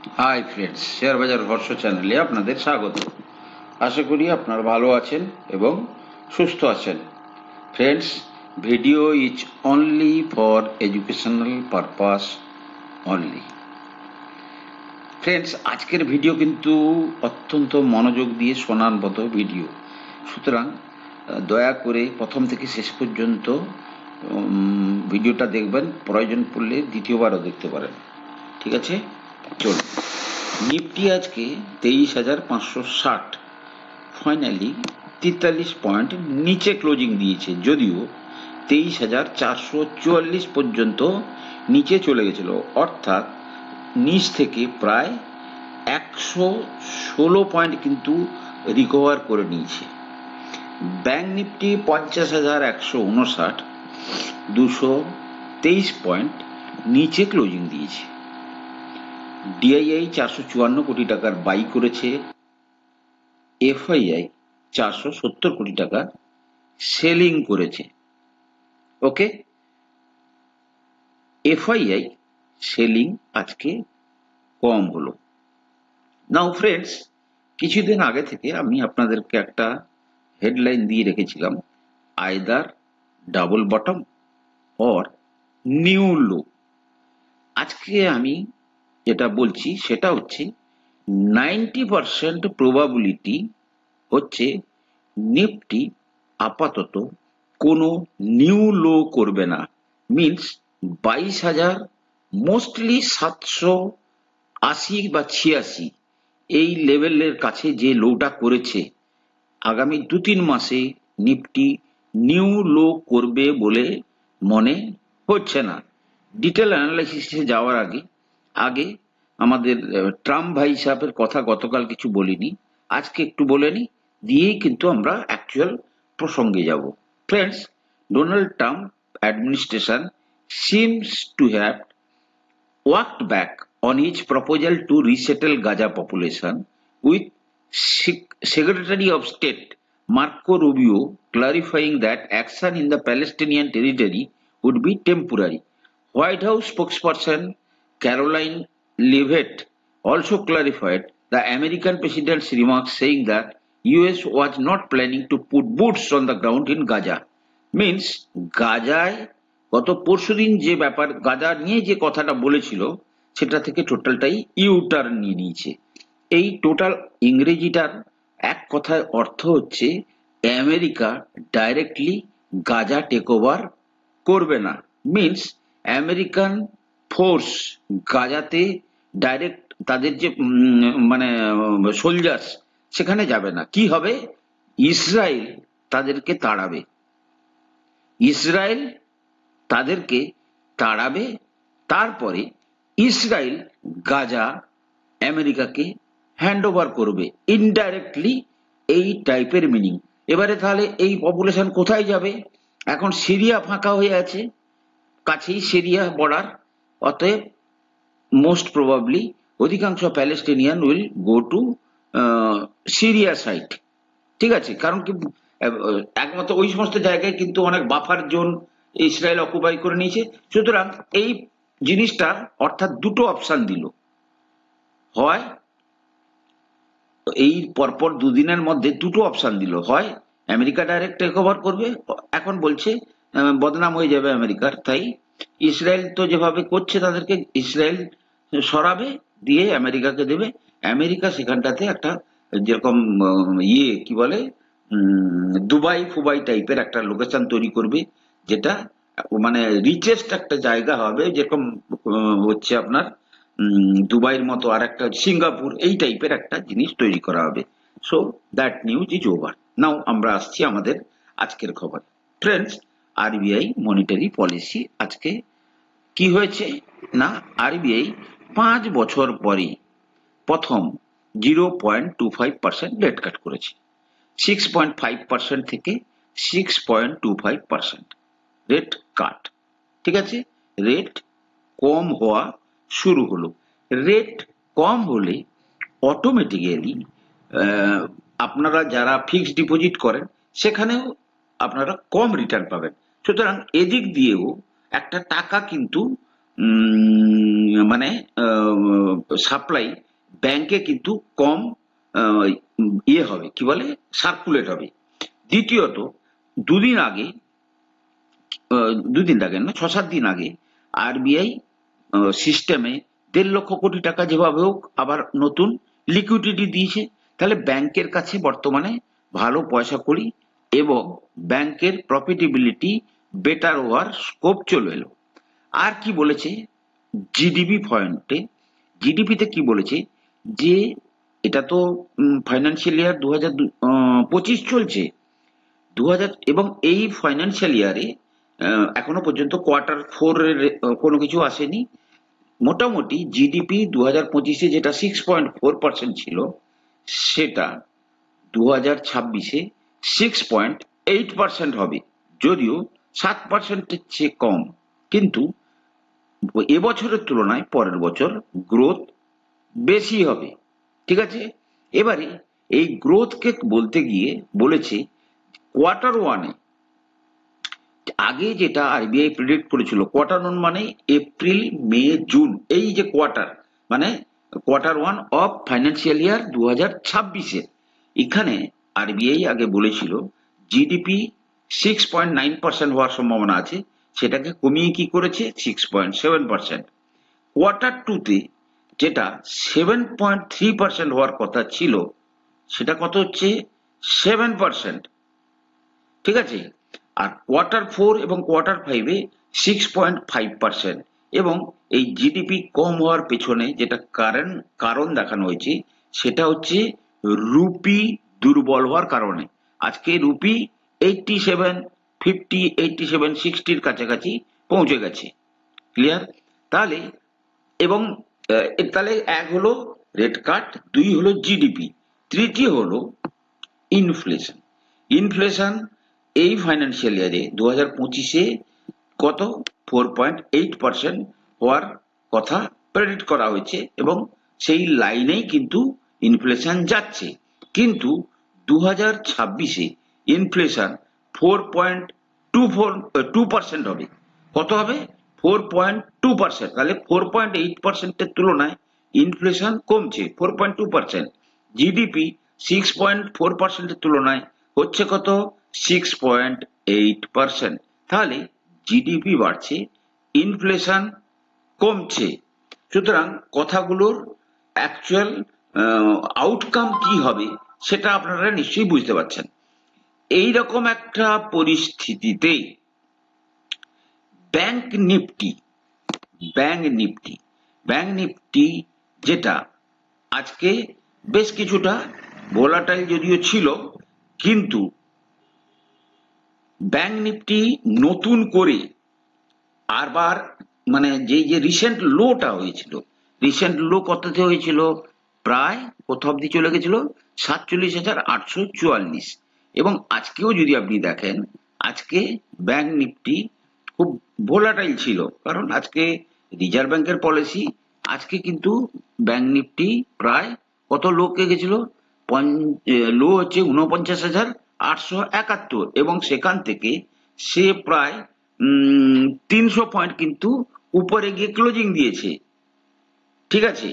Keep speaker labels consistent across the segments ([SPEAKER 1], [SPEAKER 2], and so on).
[SPEAKER 1] Hi friends, share বাজার হর্ষ চ্যানেলে আপনাদের স্বাগত। আশা করি আপনারা ভালো আছেন এবং সুস্থ আছেন। Friends, video is only for educational purpose only. Friends, আজকের ভিডিও কিন্তু অত্যন্ত মনোযোগ দিয়ে শোনার মতো ভিডিও, সুতরাং দয়া করে প্রথম থেকে শেষ পর্যন্ত ভিডিওটা দেখবেন। প্রয়োজন পড়লে দ্বিতীয়বারও দেখতে পারেন। ঠিক আছে, চলুন। নিফটি আজকে 23,560, ফাইনালি 43 পয়েন্ট নিচে ক্লোজিং দিয়েছে, যদিও 23,444 পর্যন্ত নিচে চলে গেছিল, অর্থাৎ নিচ থেকে প্রায় 116 পয়েন্ট কিন্তু রিকভার করে নিয়েছে। ব্যাংক নিফটি 50,159, 223 পয়েন্ট নিচে ক্লোজিং দিয়েছে। ডিআইআই 454 কোটি টাকার বাই করেছে, এফআইআই 470 কোটি টাকা সেলিং করেছে। ওকে, এফআইআই সেলিং আজকে কম হলো। নাও ফ্রেন্ডস, কিছুদিন আগে থেকে আমি আপনাদেরকে একটা হেডলাইন দিয়ে রেখেছিলাম, either double bottom or new low. আজকে আমি যেটা বলছি সেটা হচ্ছে 90% প্রবাবিলিটি হচ্ছে নিফটি আপাতত কোনো নিউ লো করবে না। মিনস 22,000, মোস্টলি 780 বা 86 এই লেভেলের কাছে যে লোটা করেছে, আগামী 2-3 মাসে নিফটি নিউ লো করবে বলে মনে হচ্ছে না। ডিটেল অ্যানালাইসিসে যাওয়ার আগে আগে আমাদের ট্রাম্প ভাই সাহেবের কথা গতকাল কিছু বলিনি, আজকে একটু বলে নি, দিয়েই কিন্তু আমরা অ্যাকচুয়াল প্রসঙ্গে যাব। Friends, Donald Trump administration seems to have walked back on its proposal to resettle Gaza population, with Secretary of State Marco Rubio clarifying that action in the Palestinian territory would be temporary. White House spokesperson Caroline Leavitt also clarified the American president's remarks, saying that US was not planning to put boots on the ground in Gaza. Means গাজায় গত পরশুদিন যে ব্যাপার গাজা নিয়ে যে কথাটা বলেছিল সেটা থেকে টোটালটাই ইউটার্ন নিয়ে নিয়েছে। এই টোটাল ইংরেজিটার এক কথায় অর্থ হচ্ছে America directly Gaza take over করবে না। মিনস আমেরিকান ফোর্স গাজাতে ডাইরেক্ট তাদের যে মানে সোলজার্স সেখানে যাবে না। কি হবে? ইসরায়েল তাদেরকে তাড়াবে, ইসরায়েল তাদেরকে তাড়াবে, তারপরে ইসরায়েল গাজা আমেরিকাকে হ্যান্ড ওভার করবে ইনডাইরেক্টলি, এই টাইপের মিনিং। এবারে তাহলে এই পপুলেশন কোথায় যাবে? এখন সিরিয়া ফাঁকা হয়ে আছে, কাছেই সিরিয়া বর্ডার, অতএব মোস্ট প্রবাবলি অধিকাংশ Palestinian will go to Syria side. ঠিক আছে, কারণ কি একমাত্র ওই সমস্ত জায়গায় কিন্তু অনেক বাফার জোন ইসরায়েল অকুপাই করে নিয়েছে। সুতরাং এই জিনিসটা অর্থাৎ দুটো অপশন দিল, হয় এই পরপর দুদিনের মধ্যে দুটো অপশন দিল, হয় আমেরিকা ডাইরেক্ট টেক ওভার করবে, এখন বলছে বদনাম হয়ে যাবে আমেরিকার, তাই ইসরায়েল তো যেভাবে করছে তাদেরকে ইসরায়েল সরাবে, দিয়ে আমেরিকাকে দেবে। আমেরিকা সেখানটাতে একটা যেরকম কি বলে দুবাই ফুবাই টাইপের একটা লোকেশন তৈরি করবে, যেটা মানে রিচেস্ট একটা জায়গা হবে, যেরকম হচ্ছে আপনার দুবাইয়ের মতো, আর একটা সিঙ্গাপুর, এই টাইপের একটা জিনিস তৈরি করা হবে। So that news is over. Now আমরা আসছি আমাদের আজকের খবর। ফ্রেন্ডস, আরবিআই মনিটারি পলিসি আজকে কি হয়েছে না, আরবিআই 5 বছর পরে প্রথম 0.25% রেট কাট করেছে। 6.5% থেকে 6.25% রেট কাট। ঠিক আছে, রেট কম হওয়া শুরু হলো। রেট কম হলে অটোমেটিক্যালি আপনারা যারা ফিক্সড ডিপোজিট করেন সেখানেও আপনারা কম রিটার্ন পাবেন। সুতরাং এদিক দিয়েও একটা টাকা কিন্তু মানে সাপ্লাই ব্যাংকে কিন্তু কম ইয়ে হবে, কি বলে, সার্কুলেট হবে। দ্বিতীয়ত, দুদিন আগে, দুদিন আগে না, 6-7 দিন আগে আরবিআই সিস্টেমে 1.5 লক্ষ কোটি টাকা যেভাবে হোক আবার নতুন লিকুইডিটি দিয়েছে। তাহলে ব্যাংকের কাছে বর্তমানে ভালো পয়সা কড়ি এবং ব্যাংকের প্রফিটেবিলিটি বেটার হওয়ার স্কোপ চলে এলো। আর কি বলেছে জিডিপি পয়েন্টে, জিডিপিতে কি বলেছে, যে এটা তো ফাইন্যান্সিয়াল ইয়ার 2025 চলছে, 2000, এবং এই ফাইন্যান্সিয়াল ইয়ারে এখনো পর্যন্ত Q4 এর কোনো কিছু আসেনি। মোটামুটি জিডিপি 2025-এ যেটা 6.4% ছিল, সেটা 2026-এ 6.8% হবে, যদিও 7%-এর চেয়ে কম। কিন্তু এবছরের তুলনায় পরের বছর গ্রোথ বেশি হবে। ঠিক আছে, এবারে এই গ্রোথকে বলতে গিয়ে বলেছে Q1-এ, আগে যেটা আরবিআই প্রেডিক্ট করেছিল Q1 মানে এপ্রিল, মে, জুন, এই যে কোয়ার্টার, মানে Q1 অফ ফাইন্যান্সিয়াল ইয়ার 2026-এর, এখানে আরবিআই আগে বলেছিল জিডিপি 6.9% হওয়ার সম্ভাবনা আছে, সেটাকে কমিয়ে কি করেছে 6.7%। Q2-তে যেটা 7.3% হওয়ার কথা ছিল, সেটা কত হচ্ছে 7%। ঠিক আছে, আর Q4 এবং Q5-এ 6.5%। এবং এই জিডিপি কম হওয়ার পেছনে যেটা কারণ দেখানো হয়েছে, সেটা হচ্ছে রুপি দুর্বল হওয়ার কারণে। আজকে রুপি 87, 50, 87, 60-র কাছাকাছি পৌঁছে গেছে। ক্লিয়ার? তাহলে, এবং তাহলে এক হলো রেট কাট, দুই হলো জিডিপি, তৃতীয় হলো ইনফ্লেশন। ইনফ্লেশন এই ফাইন্যান্সিয়াল ইয়ারে 2025-এ কত 4.8% হওয়ার কথা প্রেডিক্ট করা হয়েছে, এবং সেই লাইনেই কিন্তু ইনফ্লেশন যাচ্ছে। কিন্তু 2026-এ ইনফ্লেশন 4.2% হবে। কত হবে? 4.2%। তাহলে 4.8%-এর তুলনায় ইনফ্লেশন কমছে 4.2%। জিডিপি 6.4%-এর তুলনায় হচ্ছে কত 6.8%। তাহলে জিডিপি বাড়ছে, ইনফ্লেশন কমছে। সুতরাং কথাগুলোর অ্যাকচুয়াল আউটকাম কি হবে সেটা আপনারা নিশ্চয়ই বুঝতে পারছেন। এইরকম একটা পরিস্থিতিতে ব্যাংক নিফটি, ব্যাংক নিফটি যেটা আজকে বেশ কিছুটা ভোলাটাইল যদিও ছিল, কিন্তু ব্যাংক নিফটি নতুন করে আবার, মানে যে রিসেন্ট লোটা হয়েছিল, রিসেন্ট লো কততে হয়েছিল, প্রায় কোথাও অব্দি চলে গেছিল 47,844। এবং আজকেও যদি আপনি দেখেন, আজকে ব্যাংক নিফটি খুব ভোলাটাইল ছিল, কারণ আজকে রিজার্ভ ব্যাংকের পলিসি। আজকে কিন্তু ব্যাংক নিফটি প্রায় কত লোকে গেছিল, লো হচ্ছে 49,871, এবং সেখান থেকে সে প্রায় 300 পয়েন্ট কিন্তু উপরে গিয়ে ক্লোজিং দিয়েছে। ঠিক আছে,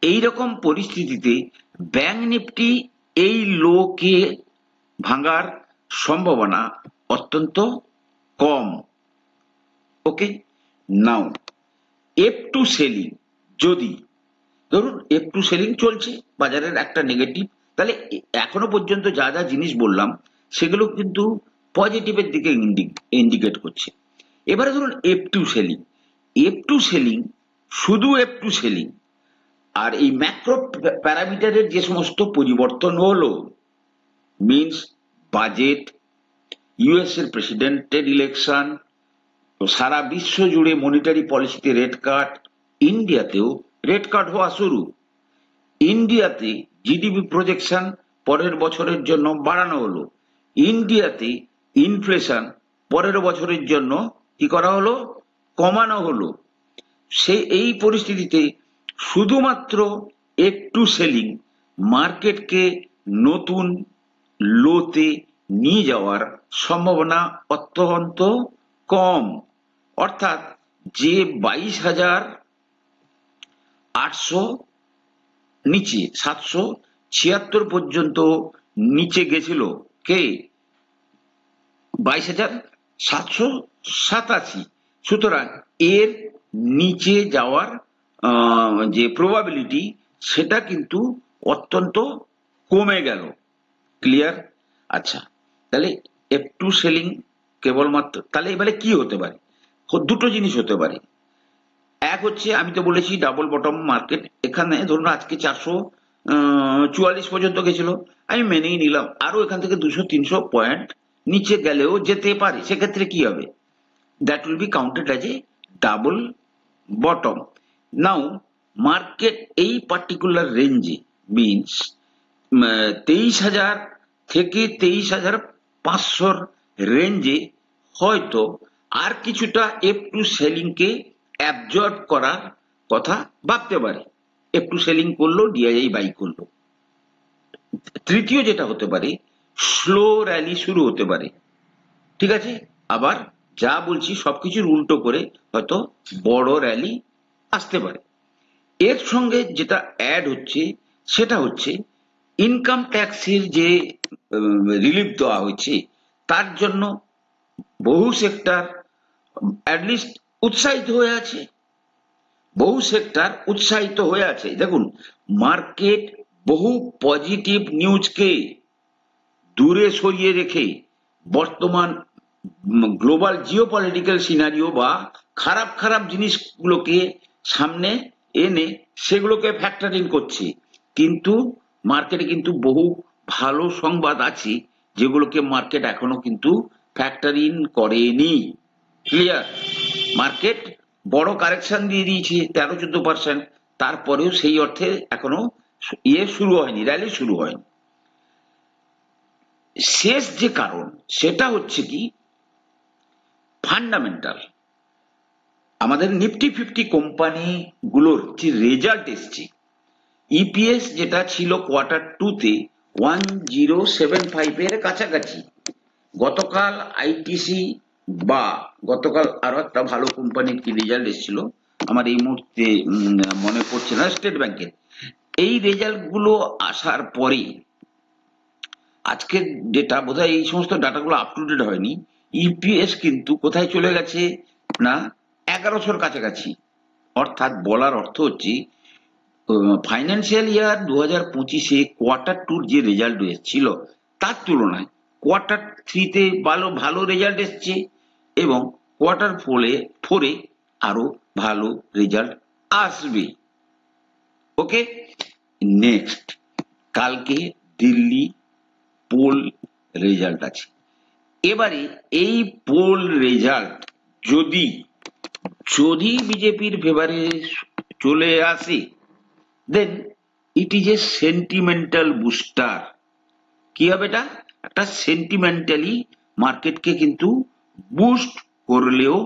[SPEAKER 1] এইরকম পরিস্থিতিতে ব্যাংক নিফটি এই লোকে ভাঙার সম্ভাবনা অত্যন্ত কম। ওকে, নাও F2 সেলিং, যদি ধরুন F2 সেলিং চলছে, বাজারের একটা নেগেটিভ, তাহলে এখনো পর্যন্ত যা যা জিনিস বললাম সেগুলো কিন্তু পজিটিভের দিকে ইন্ডিকেট করছে। এবারে ধরুন F2 সেলিং, F2 সেলিং, শুধু F2 সেলিং, আর এই ম্যাক্রো প্যারামিটারের যে সমস্ত পরিবর্তন হলো, মিনস বাজেট, ইউএস এর প্রেসিডেন্টের ইলেকশন, সারা বিশ্ব জুড়ে মনিটারি পলিসিতে রেট কাট, ইন্ডিয়াতেও রেট কাট হওয়া শুরু। ইন্ডিয়াতে জিডিপি প্রজেকশন পরের বছরের জন্য বাড়ানো হলো। ইন্ডিয়াতে ইনফ্লেশন পরের বছরের জন্য কি করা হলো, কমানো হলো। এই পরিস্থিতিতে শুধুমাত্র একটু সেলিং মার্কেটকে নতুন লোতে নিয়ে যাওয়ার সম্ভাবনা অত্যন্ত কম। অর্থাৎ যে 22,800 নিচে 776 পর্যন্ত নিচে গেছিল, কে? 22,787। সুতরাং এর নিচে যাওয়ার যে প্রবাবিলিটি সেটা কিন্তু অত্যন্ত কমে গেল। ক্লিয়ার? আচ্ছা, তাহলে F2 সেলিং কেবলমাত্র, তাহলে এবারে কি হতে পারে? দুটো জিনিস হতে পারে। এক হচ্ছে, আমি তো বলেছি ডাবল বটম মার্কেট, এখানে ধরুন আজকে 444 পর্যন্ত গেছিল, আমি মেনেই নিলাম আরো এখান থেকে 200-300 পয়েন্ট নিচে গেলেও যেতে পারে, সেক্ষেত্রে কি হবে? That will be counted as a double bottom. Now market এই পার্টিকুলার রেঞ্জে মিনস 23,000 থেকে 23,500 রেঞ্জে হয়তো আর কিছুটা F2 সেলিং কে অ্যাবজর্ব করার কথা ভাবতে পারে। F2 সেলিং করলো, ডিআইআই বাই করলো। তৃতীয় যেটা হতে পারে, স্লো র্যালি শুরু হতে পারে। ঠিক আছে, আবার যা বলছি সবকিছুর উল্টো করে হয়তো বড় র্যালি আসতে পারে। এর সঙ্গে যেটা অ্যাড হচ্ছে সেটা হচ্ছে ইনকাম ট্যাক্সের যে রিলিফ দেওয়া হয়েছে, তার জন্য বহু সেক্টর অ্যাটলিস্ট উৎসাহিত হয়ে আছে, বহু সেক্টর উৎসাহিত হয়ে আছে। দেখুন, মার্কেট বহু পজিটিভ নিউজকে দূরে সরিয়ে রেখে বর্তমান গ্লোবাল জিওপলিটিক্যাল সিনারিও বা খারাপ খারাপ জিনিসগুলোকে সামনে এনে সেগুলোকে ফ্যাক্টর ইন করছে, কিন্তু মার্কেটে কিন্তু বহু ভালো সংবাদ আছে যেগুলোকে মার্কেট এখনো কিন্তু ফ্যাক্টর ইন করেনি। ক্লিয়ার? মার্কেট বড় কারেকশন দিয়ে দিয়েছে 13-14%, তারপরেও সেই অর্থে এখনো শুরু হয়নি, র্যালি শুরু হয়নি। শেষ যে কারণ সেটা হচ্ছে কি, ফান্ডামেন্টাল। আমাদের নিফটি 50 কোম্পানি গুলোর যে রেজাল্ট এসছে, ইপিএস যেটা ছিল কোয়ার্টার 2 তে 1075 এর কাছাকাছি, গতকাল আইটিসি বা গতকাল আরো একটা ভালো কোম্পানির কি রেজাল্ট এসেছিল আমার এই মুহূর্তে মনে পড়ছে না, স্টেট ব্যাংকের। এই রেজাল্ট গুলো আসার পরে আজকের ডেটা বোধহয় এই সমস্ত ডাটাগুলো আপ টু ডেট হয়নি, ইপিএস কিন্তু কোথায় চলে গেছে না 1100-র কাছাকাছি। অর্থাৎ বলার অর্থ হচ্ছে ফাইন্যান্সিয়াল ইয়ার 2025-এ কোয়ার্টার 2-র যে রেজাল্ট এসেছিল তার তুলনায় কোয়ার্টার 3-তে ভালো ভালো রেজাল্ট এসছে এবং কোয়ার্টার 4-এ আরো ভালো রেজাল্ট আসবে। ওকে, নেক্সট কালকে দিল্লি পোল রেজাল্ট আছে। এবারে এই পোল রেজাল্ট যদি যদি বিজেপির ফেভারে চলে আসে, then it is a sentimental booster. কি হবে এটা? একটা সেন্টিমেন্টালি মার্কেটকে কিন্তু বুস্ট করলেও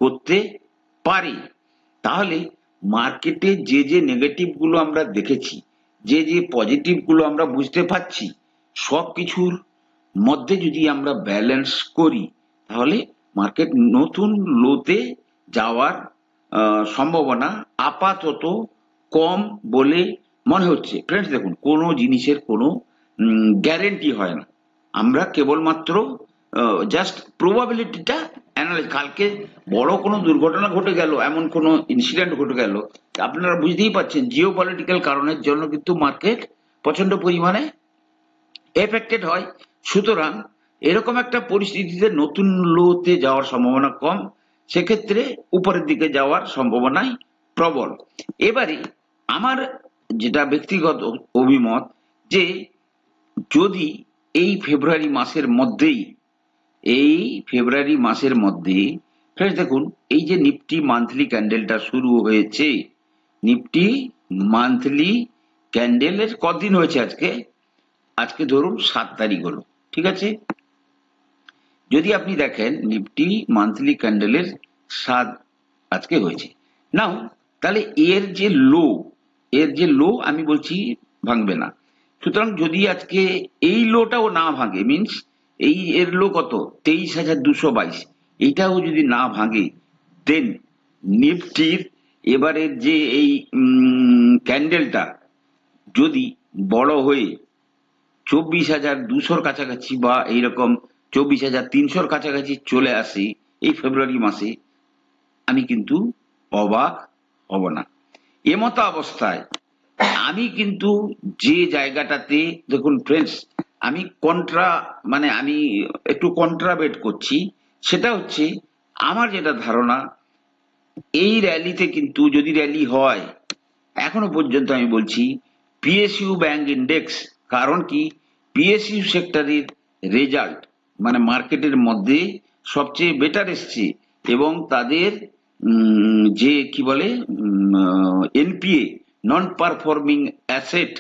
[SPEAKER 1] করতে পারে। তাহলে মার্কেটে যে যে নেগেটিভ গুলো আমরা দেখেছি, যে যে পজিটিভ গুলো আমরা বুঝতে পারছি, সবকিছুর মধ্যে যদি আমরা ব্যালেন্স করি তাহলে মার্কেট নতুন লোতে যাওয়ার সম্ভাবনা আপাতত কম বলে মনে হচ্ছে। ফ্রেন্ডস দেখুন, কোনো জিনিসের কোনো গ্যারেন্টি হয় না, আমরা কেবলমাত্র জাস্ট প্রবাবিলিটিটা অ্যানালাইজ। কালকে বড় কোনো দুর্ঘটনা ঘটে গেল, এমন কোনো ইনসিডেন্ট ঘটে গেল, আপনারা বুঝতেই পারছেন জিও পলিটিক্যাল কারণের জন্য কিন্তু মার্কেট প্রচন্ড পরিমাণে এফেক্টেড হয়। সুতরাং এরকম একটা পরিস্থিতিতে নতুন লোতে যাওয়ার সম্ভাবনা কম, সেক্ষেত্রে উপরের দিকে যাওয়ার সম্ভাবনাই প্রবল। এবারে আমার যেটা ব্যক্তিগত অভিমত, যে যদি এই ফেব্রুয়ারি মাসের মধ্যে ফ্রেন্ডস দেখুন, এই যে নিফটি মান্থলি ক্যান্ডেলটা শুরু হয়েছে, নিফটি মান্থলি ক্যান্ডেলের কদিন হয়েছে আজকে ধরুন 7 তারিখ হলো, ঠিক আছে। যদি আপনি দেখেন নিফটি মান্থলি ক্যান্ডেলের 7 আজকে হয়েছে, নাও তাহলে এর যে লো আমি বলছি ভাঙবে না। সুতরাং যদি আজকে এই লোটাও না ভাঙে, মিনস এই এর লো কত 23,222, এইটাও যদি না ভাঙে, দেন নিফটির এবারের যে এই ক্যান্ডেলটা যদি বড় হয়ে 24,200 কাছাকাছি বা এইরকম 24,300 কাছাকাছি চলে আসে এই ফেব্রুয়ারি মাসে, আমি কিন্তু অবাক হব না। এমতো অবস্থায় আমি কিন্তু যে জায়গাটাতে, দেখুন ফ্রেন্ডস, আমি একটু কন্ট্রাবেট করছি। সেটা হচ্ছে, আমার যেটা ধারণা, এই র্যালিতে কিন্তু যদি র্যালি হয়, এখনো পর্যন্ত আমি বলছি পিএসইউ ব্যাংক ইন্ডেক্স, কারণ কি পিএসইউ সেক্টরের রেজাল্ট মানে মার্কেটের মধ্যে সবচেয়ে বেটার এসছে, এবং তাদের যে কি বলে এনপিএ, নন পারফর্মিং অ্যাসেট,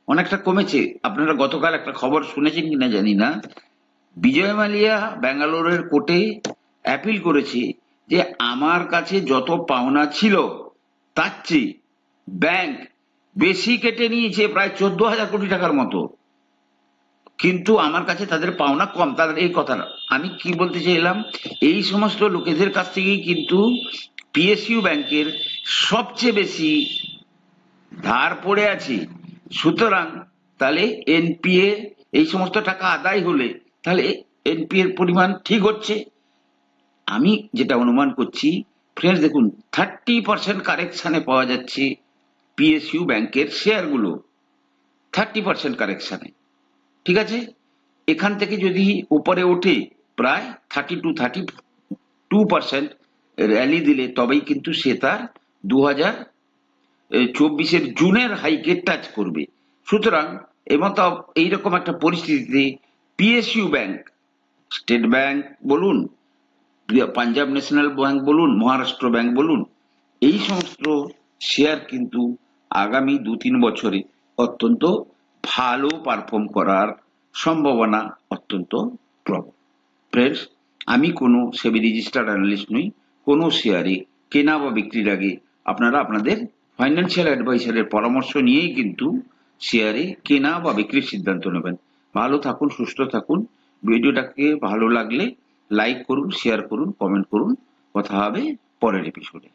[SPEAKER 1] অনেকটা কমেছে। আপনারা গতকাল একটা খবর শুনেছেন কিনা জানি না, বিজয় মালিয়া ব্যাঙ্গালোরের কোর্টে অ্যাপিল করেছে যে আমার কাছে যত পাওনা ছিল তার চেয়ে ব্যাংক বেশি কেটে নিয়েছে, প্রায় 14,000 কোটি টাকার মতো, কিন্তু আমার কাছে তাদের পাওনা কম। তাদের এই কথাটা আমি কি বলতে চাইলাম, এই সমস্ত লোকেদের কাছ থেকেই কিন্তু পিএসইউ ব্যাংকের সবচেয়ে বেশি ধার পড়ে আছে। সুতরাং তাহলে এনপিএ এই সমস্ত টাকা আদায় হলে তাহলে এনপিএ এর পরিমাণ ঠিক হচ্ছে। আমি যেটা অনুমান করছি ফ্রেন্ডস, দেখুন 30% কারেকশানে পাওয়া যাচ্ছে পিএসইউ ব্যাংকের শেয়ারগুলো, 30% কারেকশানে। ঠিক আছে, এখান থেকে যদি উপরে ওঠে প্রায় 32% র্যালি দিলে, তবেই কিন্তু সে তার 2024 জুনের হাইকে টাচ করবে। সুতরাং এমতো এইরকম একটা পরিস্থিতিতে পিএসইউ ব্যাংক, স্টেট ব্যাংক বলুন, পাঞ্জাব ন্যাশনাল ব্যাংক বলুন, মহারাষ্ট্র ব্যাংক বলুন, এই সমস্ত শেয়ার কিন্তু আগামী 2-3 বছরে অত্যন্ত ভালো পারফর্ম করার সম্ভাবনা অত্যন্ত প্রবল। ফ্রেন্ডস, আমি কোনো সেবি রেজিস্টার্ড অ্যানালিস্ট নই। কোনো শেয়ারে কেনা বা বিক্রির আগে আপনারা আপনাদের ফাইন্যান্সিয়াল অ্যাডভাইসারের পরামর্শ নিয়েই কিন্তু শেয়ারে কেনা বা বিক্রির সিদ্ধান্ত নেবেন। ভালো থাকুন, সুস্থ থাকুন। ভিডিওটাকে ভালো লাগলে লাইক করুন, শেয়ার করুন, কমেন্ট করুন। কথা হবে পরের এপিসোডে।